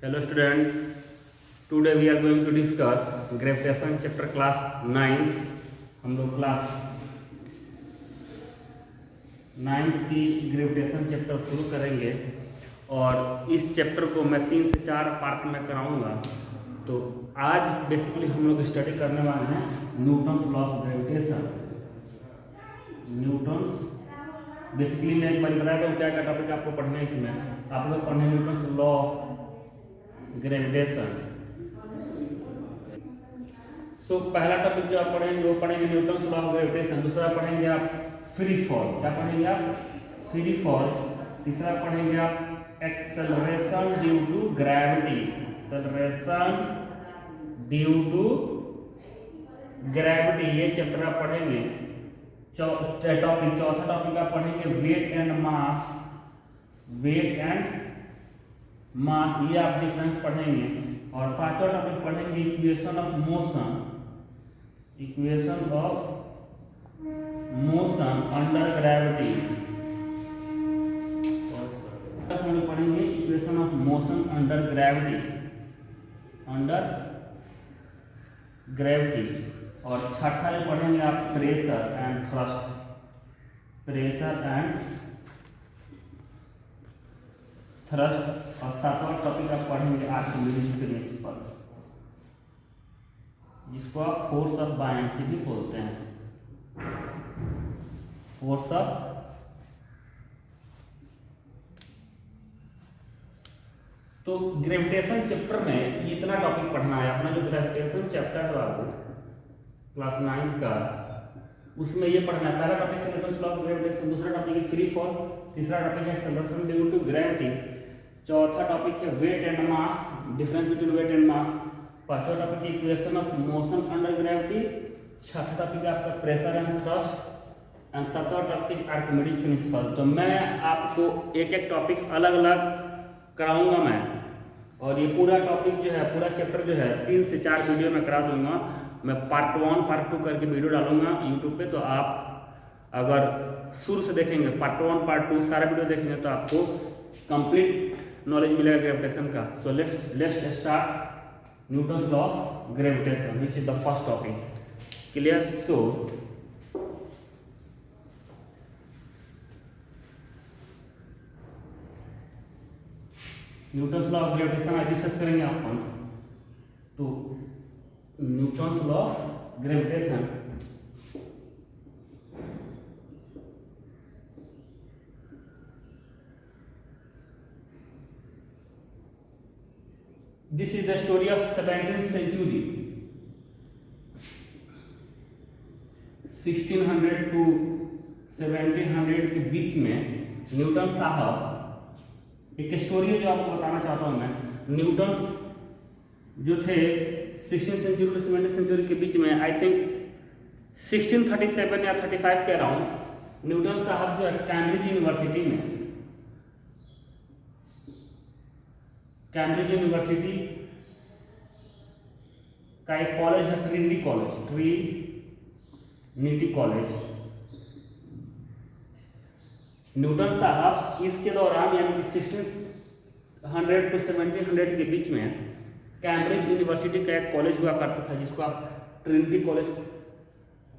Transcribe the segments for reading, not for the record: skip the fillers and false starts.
Hello student, today we are going to discuss gravitation chapter class 9th। हम लोग class 9th की gravitation chapter शुरू करेंगे और इस चैप्टर को मैं 3 से 4 पार्ट में कराऊंगा। तो आज बेसिकली हम लोग स्टडी करने वाले हैं Newton's law of gravitation. Newton's basically मैं एक बार बताया था क्या क्या टॉपिक आपको पढ़ना है। इसमें आप लोग पढ़ने न्यूटन्स लॉ ऑफ ग्रेविटेशन। सो पहला टॉपिक जो आप पढ़ेंगे वो पढ़ेंगे न्यूटन्स लॉ ऑफ ग्रेविटेशन। दूसरा पढ़ेंगे आप फ्री फॉल। क्या पढ़ेंगे आप? Free fall. तीसरा पढ़ेंगे आप acceleration due to gravity. Acceleration due to gravity, ये चैप्टर आप पढ़ेंगे। चौथा टॉपिक आप पढ़ेंगे weight and mass. Weight and mass, ये आप डिफरेंस पढ़ेंगे। और पांचवा टॉपिक पढ़ेंगे equation of motion. Equation of motion under gravity. हम लोग पढ़ेंगे equation of motion under gravity. Under gravity. और छठा जो पढ़ेंगे आप pressure and thrust. Pressure and thrust. और सातवां टॉपिक आप पढ़ेंगे आर्किमिडीज प्रिंसिपल, जिसको आप फोर्स ऑफ बायनेंसी भी बोलते हैं। फोर्स ऑफ तो ग्रेविटेशन चैप्टर में इतना टॉपिक पढ़ना है। अपना जो ग्रेविटेशन चैप्टर है बाबू क्लास 9th का, उसमें ये पढ़ना है। पहला टॉपिक है न्यूटन्स लॉ ऑफ ग्रेविटेशन, दूसरा टॉपिक है फ्री फॉल, तीसरा टॉपिक है एक्सेलरेशन ड्यू टू ग्रेविटी, चौथा टॉपिक है weight and mass, difference between weight and mass, पांचवा टॉपिक है equation of motion under gravity, छठा टॉपिक है आपका प्रेशर एंड थ्रस्ट एंड सातवां टॉपिक आर्किमिडीज प्रिंसिपल। तो मैं आपको एक एक टॉपिक अलग अलग कराऊंगा मैं, और ये पूरा टॉपिक जो है, पूरा चैप्टर जो है 3 से 4 वीडियो में करा दूंगा। मैं पार्ट 1 पार्ट 2 करके वीडियो डालूंगा यूट्यूब पे। तो आप अगर शुरू से देखेंगे पार्ट 1 पार्ट 2 सारा वीडियो देखेंगे तो आपको कंप्लीट नॉलेज मिलेगा ग्रेविटेशन का। So let's start Newton's law of gravitation which is the first topic. Clear? So Newton's law of gravitation आज डिस्कस करेंगे अपन। तो Newton's law of gravitation this is the story of 17th century. 1600 to 1700 के बीच में Newton साहब, एक story है जो आपको बताना चाहता हूं मैं। न्यूटन जो थे 16th century to 17th century के बीच में, आई थिंक 1637 या 35 के अराउंड, न्यूटन साहब जो है कैम्ब्रिज यूनिवर्सिटी में, कैम्ब्रिज यूनिवर्सिटी का एक कॉलेज है Trinity college, Trinity college. Newton साहब इसके दौरान यानी कि 1600 टू 1700 के बीच में कैम्ब्रिज यूनिवर्सिटी का एक कॉलेज हुआ करता था जिसको आप ट्रिनिटी कॉलेज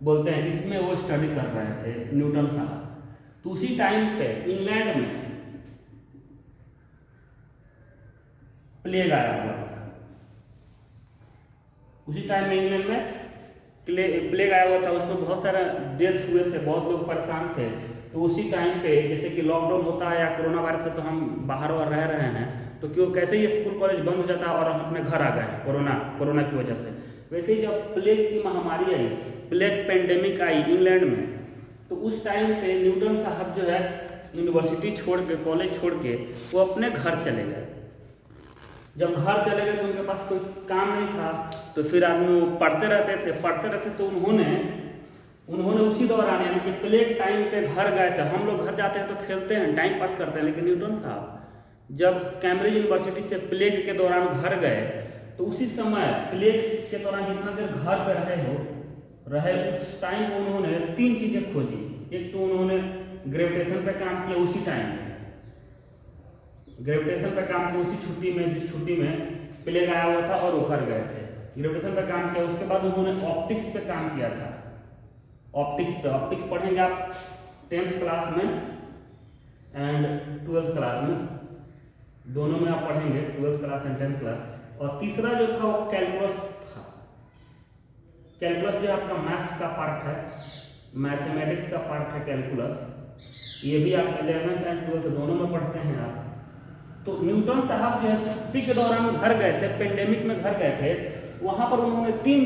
बोलते हैं। इसमें वो स्टडी कर रहे थे न्यूटन साहब। तो उसी टाइम पे इंग्लैंड में प्लेग आया हुआ था। उसी टाइम में इंग्लैंड में प्लेग आया हुआ था, उसमें बहुत सारा डेथ हुए थे, बहुत लोग परेशान थे। तो उसी टाइम पे जैसे कि लॉकडाउन होता है या कोरोना वायरस से तो हम बाहर और रह रहे हैं, तो क्यों कैसे ही स्कूल कॉलेज बंद हो जाता है और हम अपने घर आ गए कोरोना की वजह से। वैसे ही जब प्लेग की महामारी आई, प्लेग पेंडेमिक आई इंग्लैंड में, तो उस टाइम पे न्यूटन साहब जो है यूनिवर्सिटी छोड़ के, कॉलेज छोड़ के वो अपने घर चले गए। जब घर चले गए तो उनके पास कोई काम नहीं था, तो फिर आदमी वो पढ़ते रहते थे। तो उन्होंने उसी दौरान यानी कि प्लेग टाइम पे घर गए थे। हम लोग घर जाते हैं तो खेलते हैं, टाइम पास करते हैं, लेकिन न्यूटन साहब जब कैम्ब्रिज यूनिवर्सिटी से प्लेग के दौरान घर गए, तो उसी समय प्लेग के दौरान जितना देर घर पे रहे उस टाइम को उन्होंने 3 चीजें खोजी। एक तो उन्होंने ग्रेविटेशन पे काम किया उसी टाइम, ग्रेविटेशन पे काम किया उसी छुट्टी में, जिस छुट्टी में प्लेग आया हुआ था और उखड़ गए थे। ग्रेविटेशन पे काम किया, उसके बाद उन्होंने ऑप्टिक्स पे काम किया था। ऑप्टिक्स पे, ऑप्टिक्स पढ़ेंगे आप 10th क्लास में एंड 12th क्लास में, दोनों में आप पढ़ेंगे 12th class and 10th class. और तीसरा जो था वो कैलकुलस था। कैलकुलस जो आपका मैथ्स का पार्ट है, मैथमेटिक्स का पार्ट है कैलकुलस। ये भी आप 11th एंड 12th दोनों में पढ़ते हैं आप। तो न्यूटन साहब जो है छुट्टी के दौरान घर गए थे, पेंडेमिक में घर गए थे, वहां पर उन्होंने 3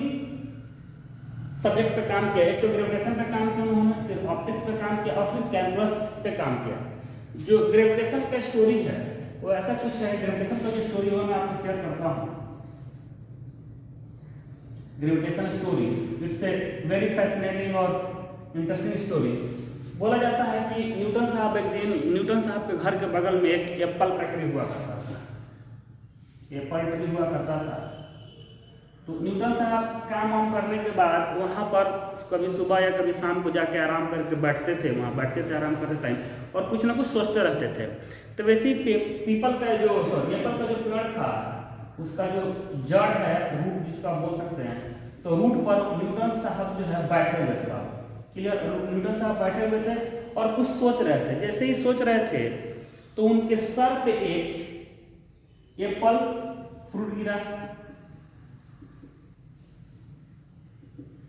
सब्जेक्ट पे काम किया। एक तो ग्रेविटेशन पे काम किया उन्होंने, फिर ऑप्टिक्स पे काम किया और फिर कैलकुलस पे काम किया। जो ग्रेविटेशन का स्टोरी है वो ऐसा कुछ है, ग्रेविटेशन का जो स्टोरी है मैं आपको शेयर करता हूँ। Gravitation story, it's a very fascinating और इंटरेस्टिंग स्टोरी। बोला जाता है कि न्यूटन साहब एक दिन, न्यूटन साहब के घर के बगल में एक एप्पल फैक्ट्री हुआ करता था, एप्पल ट्री हुआ करता था। तो न्यूटन साहब काम वाम करने के बाद वहाँ पर कभी सुबह या कभी शाम को जाके आराम करके बैठते थे, वहाँ बैठते थे आराम करते टाइम, और कुछ ना कुछ सोचते रहते थे। तो वैसे ही एप्पल का जो पेड़ था उसका जो जड़ है, रूट जिसका बोल सकते हैं, तो रूट पर न्यूटन साहब जो है बैठे हुए थे। क्लियर? न्यूटन साहब बैठे हुए थे और कुछ सोच रहे थे। जैसे ही सोच रहे थे तो उनके सर पे एक एप्पल फ्रूट गिरा।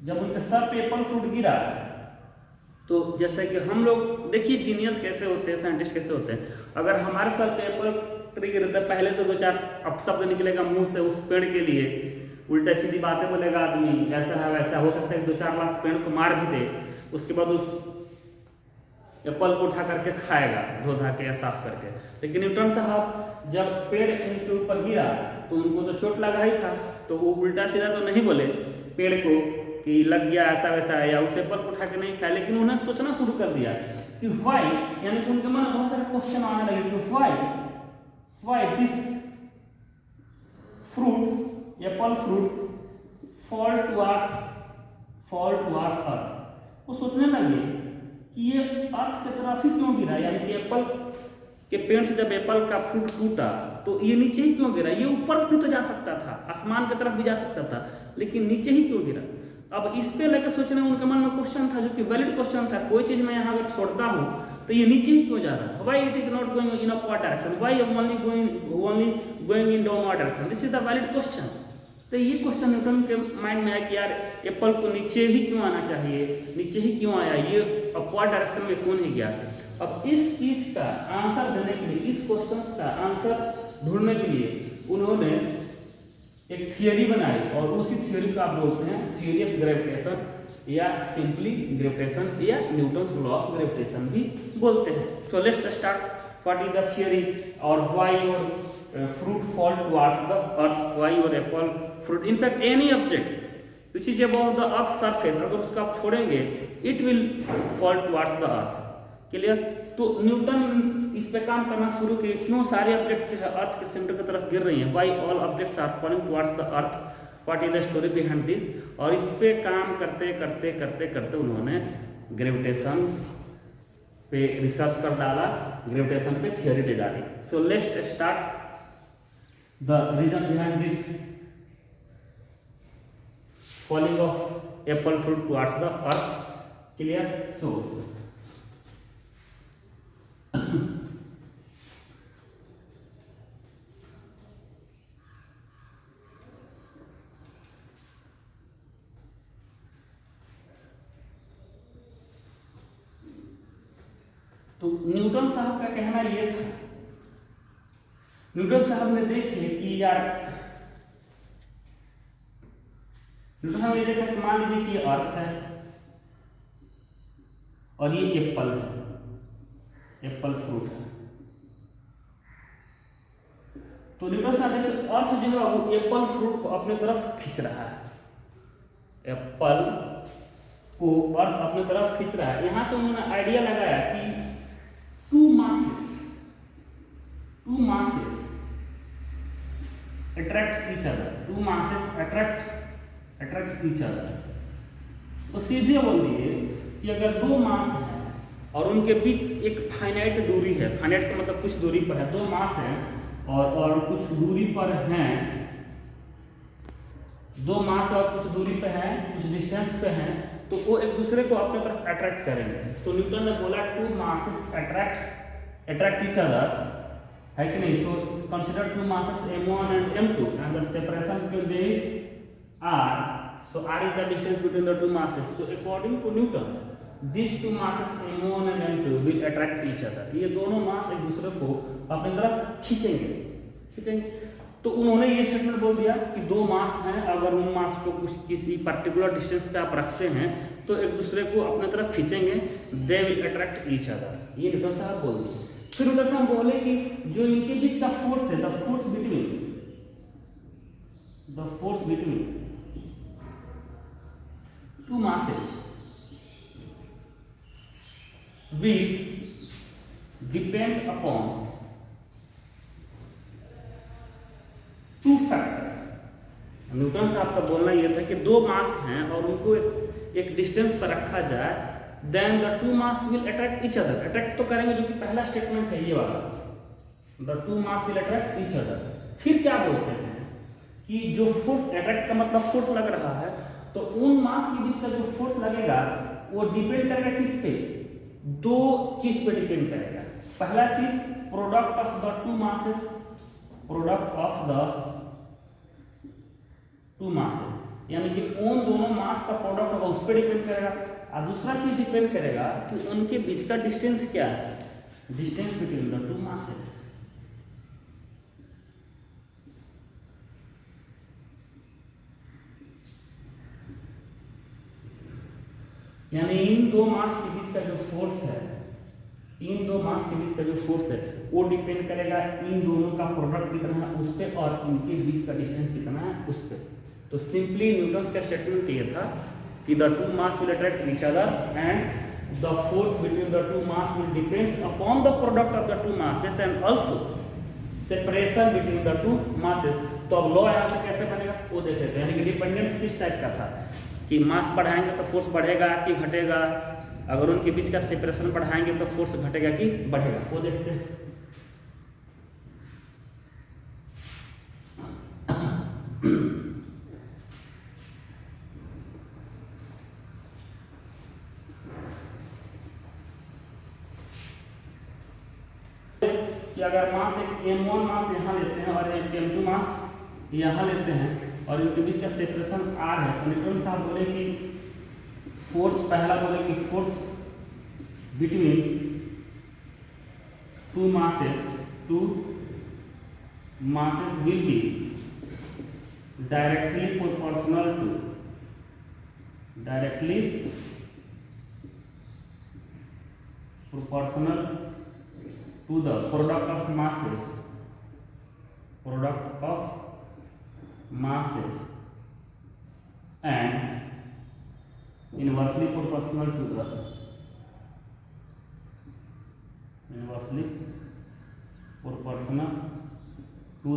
जब उनके सर पे एप्पल फ्रूट गिरा तो जैसे कि हम लोग देखिए जीनियस कैसे होते हैं, साइंटिस्ट कैसे होते हैं। अगर हमारे सर पे एप्पल ट्री गिरता है, पहले तो 2-4 अपशब्द निकलेगा मुंह से उस पेड़ के लिए, उल्टा सीधी बातें बोलेगा आदमी, ऐसा है वैसा, हो सकता है 2-4 लाख पेड़ को मार भी दे। उसके बाद उस एप्पल को उठा करके खाएगा, धो धा के या साफ करके। लेकिन न्यूटन साहब जब पेड़ उनके ऊपर गिरा तो उनको तो चोट लगा ही था, तो वो उल्टा सीधा तो नहीं बोले पेड़ को कि लग गया ऐसा वैसा है, या उस एप्पल को उठा के नहीं खाया। लेकिन उन्हें सोचना शुरू कर दिया कि व्हाई, यानी कि उनके मन में बहुत सारे क्वेश्चन आने लगे कि why this fruit, Apple fruit fall towards अर्थ। वो सोचने लगे कि ये अर्थ की तरफ ही क्यों गिरा, यानी कि एप्पल के पेड़ से जब एप्पल का फ्रूट टूटा तो ये नीचे ही क्यों गिरा। ये ऊपर भी तो जा सकता था, आसमान की तरफ भी जा सकता था, लेकिन नीचे ही क्यों गिरा। अब इस पे लेकर सोचने उनके मन में क्वेश्चन था, जो कि वैलिड क्वेश्चन था। कोई चीज मैं यहाँ अगर छोड़ता हूँ तो ये नीचे ही क्यों जा रहा है। Why it is not going in upward direction, why only going in downward direction, this is the valid question. तो ये क्वेश्चन न्यूटन के माइंड में आया कि यार एप्पल को नीचे ही क्यों आना चाहिए, नीचे ही क्यों आया, ये अपवर्ड डायरेक्शन में क्यों नहीं गया। अब इस चीज का आंसर देने के लिए, इस क्वेश्चन का आंसर ढूंढने के लिए उन्होंने एक थियरी बनाई, और उसी थियरी को आप बोलते हैं थियरी ऑफ ग्रेविटेशन, या सिंपली ग्रेविटेशन, या न्यूटन्स लॉ ऑफ ग्रेविटेशन भी बोलते हैं। So let's start. What is the theory, और why your fruit fall towards the earth, why your apple fruit, in fact any object which is above the earth surface, अगर उसको आप छोड़ेंगे it will fall towards the earth। Clear? तो Newton इस पे काम करना शुरू किए, क्यों सारे ऑब्जेक्ट जो है अर्थ के सेंटर की तरफ गिर रही हैं, why all objects are falling towards the earth, what is the story behind this। और इस पे काम करते करते करते करते उन्होंने ग्रेविटेशन पे रिसर्च कर डाला, ग्रेविटेशन पे थियरी दे डाली। सो let's start the reason behind this falling of apple fruit towards the earth। clear? So तो न्यूटन साहब का कहना ये था, न्यूटन साहब ने देखे कि यार, न्यूटन साहब ने देखा कि मान लीजिए कि ये अर्थ है और ये एप्पल है, एप्पल फ्रूट है। तो न्यूटन साहब देखे अर्थ जो है वो एप्पल फ्रूट को अपने तरफ खींच रहा है, एप्पल को अर्थ अपने तरफ खींच रहा है। यहां से उन्होंने आइडिया लगाया कि to masses attracts each other, two masses attracts each other। तो सीधे बोल दिए कि अगर दो मास हैं और उनके बीच एक फाइनाइट दूरी है, फाइनाइट का मतलब कुछ दूरी पर है, दो मास हैं और कुछ दूरी पर हैं, दो मास और कुछ दूरी पे हैं, कुछ डिस्टेंस पे हैं, तो वो एक दूसरे को अपने तरफ अट्रैक्ट करेंगे। सो न्यूटन ने बोला two masses attract each other, है कि नहीं? So consider two masses m1 and m2 and the separation between them is r. So r is the distance between the two masses. So according to Newton, these two masses m1 and m2 will attract each other. ये दोनों मास एक दूसरे को अपनी तरफ खींचेंगे। तो उन्होंने ये स्टेटमेंट बोल दिया कि दो मास हैं, अगर उन मास को कुछ किसी पर्टिकुलर डिस्टेंस पे आप रखते हैं तो एक दूसरे को अपने तरफ खींचेंगे, they will attract each other. ये न्यूटन साहब बोल दिए। फिर न्यूटन साहब बोले कि जो इनके बीच का फोर्स है, the force between two masses will depends upon two factor. Newton साहब का बोलना यह था कि दो मास हैं और उनको एक डिस्टेंस पर रखा जाए, then the two mass will attract each other. Attract तो करेंगे, जो कि पहला स्टेटमेंट है ये वाला, the two mass will attract each other. फिर क्या बोलते हैं कि जो फोर्स, अट्रैक्ट का मतलब फोर्स लग रहा है, तो उन मास के बीच का जो फोर्स लगेगा वो डिपेंड करेगा किस पे? दो चीज पे डिपेंड करेगा। पहला चीज product of the two masses, यानी कि उन दोनों मास का प्रोडक्ट होगा, उस पर डिपेंड करेगा। और दूसरा चीज डिपेंड करेगा कि उनके बीच का डिस्टेंस क्या है, distance between the two masses. यानी इन दो मास के बीच का जो फोर्स है, वो डिपेंड करेगा इन दोनों का प्रोडक्ट कितना है उस पे, और इनके बीच का डिस्टेंस कितना है उस पे। तो सिंपली न्यूटन का स्टेटमेंट ये था कि the two mass will attract each other and the force between the two mass will depends upon the product of the two masses and also separation between the two masses. तो अब law यहाँ से कैसे बनेगा वो देख लेते हैं। यानी कि डिपेंडेंस किस टाइप का था कि मास बढ़ाएंगे तो फोर्स बढ़ेगा कि घटेगा, अगर उनके बीच का सेपरेशन बढ़ाएंगे तो फोर्स घटेगा कि बढ़ेगा, वो देखते हैं। कि अगर मास एक m1 मास यहाँ लेते हैं और एक m2 मास यहाँ लेते हैं और इनके बीच का सेपरेशन r है, तो न्यूटन साहब बोले कि फोर्स, पहला बोले कि force between two masses will be directly proportional to the product of masses and inversely proportional to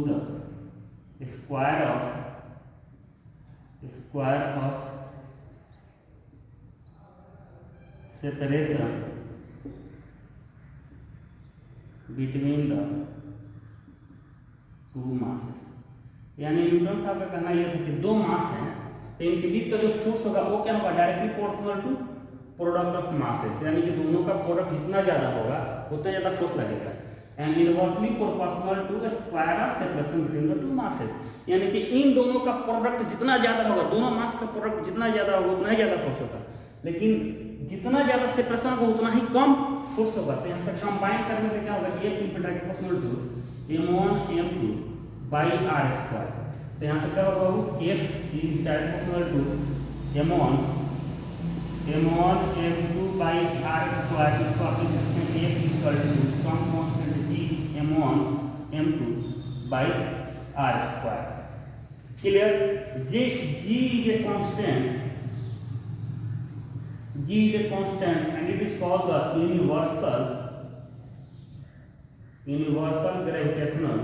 the square of separation between the two masses। यानी न्यूटन साहब का कहना यह था कि दो मास हैं तो इनके बीच का जो फोर्स होगा वो क्या होगा, directly proportional to product of masses. यानी कि दोनों का प्रोडक्ट जितना ज्यादा होगा उतना ज्यादा फोर्स लगेगा, and inversely proportional to the square of separation between the two masses. यानी कि इन दोनों का प्रोडक्ट जितना ज्यादा होगा, दोनों मास का प्रोडक्ट जितना ज्यादा होगा उतना ही ज्यादा फोर्स होगा, लेकिन जितना ज्यादा सेपरेशन होगा उतना ही कम फोर्स होगा। तो यहाँ से कंबाइन करने से क्या होगा, F is directly proportional to m1 m2 by r square. तो यहाँ से क्या होगा, F is directly proportional to m1 m2 by r square. इसको आप लिख सकते हैं F is equal to some constant g m1 m2 by r square. Clear? g is a constant, and it is called the universal gravitational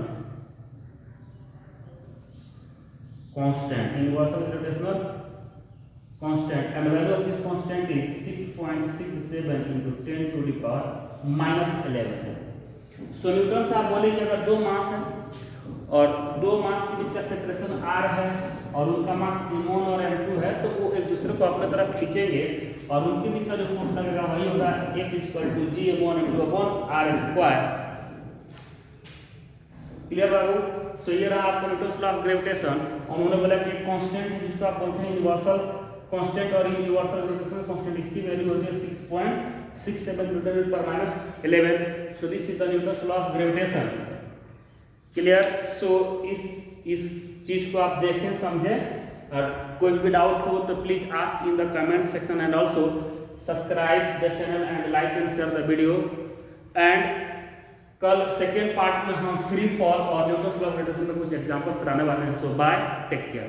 constant, universal gravitational constant, and the value of this constant is 6.67 into 10 to the power minus 11. So Newton से आप बोले कि अगर दो मास है और दो मास के बीच का सेपरेशन r है और उनका मास m1 और m2 है, तो वो एक दूसरे को अपने तरफ खींचेंगे और उनके बीच का जो फोर्स लगेगा वही होगा F = G(m1m2)/r²। क्लियर बाबू? सो ये रहा आपका न्यूटन्स लॉ ऑफ ग्रेविटेशन। उन्होंने बोला कि एक कांस्टेंट है जिसको आप बोलते हैं यूनिवर्सल कांस्टेंट, और यूनिवर्सल ग्रेविटेशन कांस्टेंट इसकी वैल्यू होती है 6.67 ×10⁻11। So this is the Newton's law of gravitation. Clear? So इस चीज को आप देखें, समझें, और कोई भी डाउट हो तो please ask in the comment section, and also subscribe the channel and like and share the video. And कल सेकेंड पार्ट में हम फ्री फॉल और न्यूटन्स लॉ ऑफ ग्रेविटेशन में कुछ एग्जांपल्स कराने वाले हैं। सो बाय, टेक केयर।